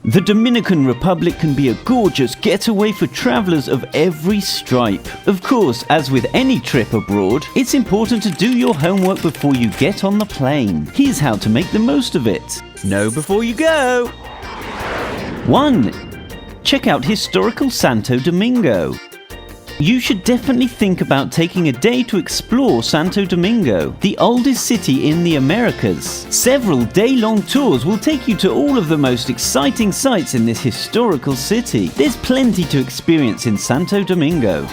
The Dominican Republic can be a gorgeous getaway for travelers of every stripe. Of course, as with any trip abroad, it's important to do your homework before you get on the plane. Here's how to make the most of it. Know before you go. 1. Check out historical Santo Domingo. You should definitely think about taking a day to explore Santo Domingo, the oldest city in the Americas. Several day-long tours will take you to all of the most exciting sights in this historical city. There's plenty to experience in Santo Domingo.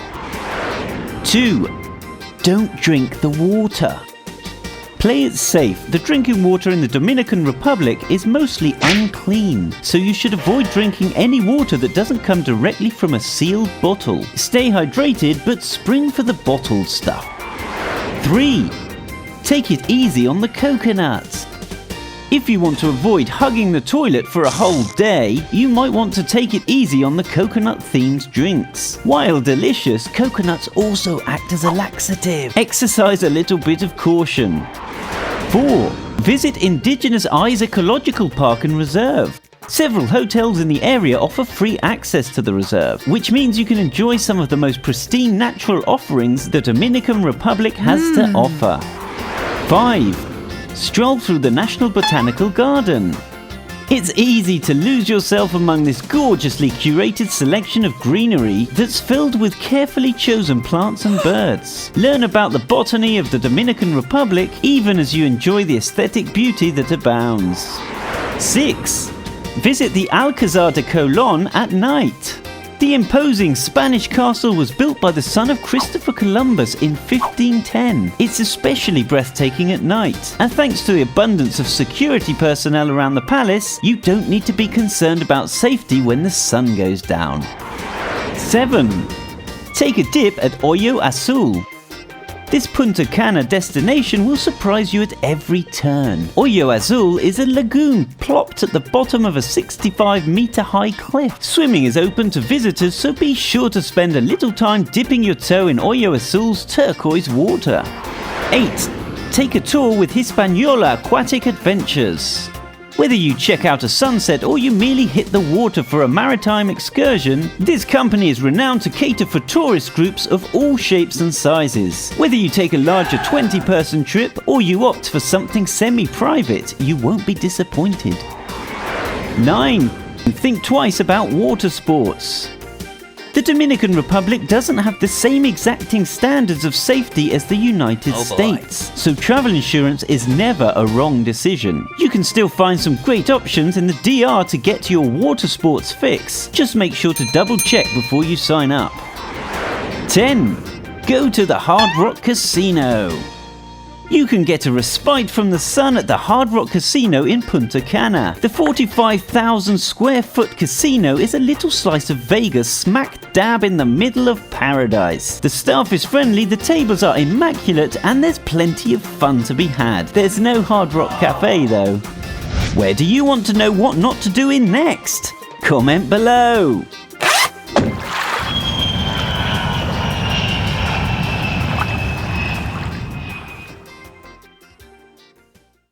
2. Don't drink the water. Play it safe. The drinking water in the Dominican Republic is mostly unclean, so you should avoid drinking any water that doesn't come directly from a sealed bottle. Stay hydrated, but spring for the bottled stuff. 3. Take it easy on the coconuts. If you want to avoid hugging the toilet for a whole day, you might want to take it easy on the coconut-themed drinks. While delicious, coconuts also act as a laxative. Exercise a little bit of caution. 4. Visit Indigenous Issac Ecological Park and Reserve. Several hotels in the area offer free access to the reserve, which means you can enjoy some of the most pristine natural offerings the Dominican Republic has to offer. 5. Stroll through the National Botanical Garden. It's easy to lose yourself among this gorgeously curated selection of greenery that's filled with carefully chosen plants and birds. Learn about the botany of the Dominican Republic even as you enjoy the aesthetic beauty that abounds. 6. Visit the Alcazar de Colon at night. The imposing Spanish castle was built by the son of Christopher Columbus in 1510. It's especially breathtaking at night, and thanks to the abundance of security personnel around the palace, you don't need to be concerned about safety when the sun goes down. 7. Take a dip at Hoyo Azul. This Punta Cana destination will surprise you at every turn. Hoyo Azul is a lagoon plopped at the bottom of a 65-meter high cliff. Swimming is open to visitors, so be sure to spend a little time dipping your toe in Hoyo Azul's turquoise water. 8. Take a tour with Hispaniola Aquatic Adventures. Whether you check out a sunset or you merely hit the water for a maritime excursion, this company is renowned to cater for tourist groups of all shapes and sizes. Whether you take a larger 20-person trip or you opt for something semi-private, you won't be disappointed. 9. Think twice about water sports. The Dominican Republic doesn't have the same exacting standards of safety as the United States, so travel insurance is never a wrong decision. You can still find some great options in the DR to get your water sports fix. Just make sure to double check before you sign up. 10. Go to the Hard Rock Casino. You can get a respite from the sun at the Hard Rock Casino in Punta Cana. The 45,000 square foot casino is a little slice of Vegas smack dab in the middle of paradise. The staff is friendly, the tables are immaculate, and there's plenty of fun to be had. There's no Hard Rock Cafe though. Where do you want to know what not to do in next? Comment below.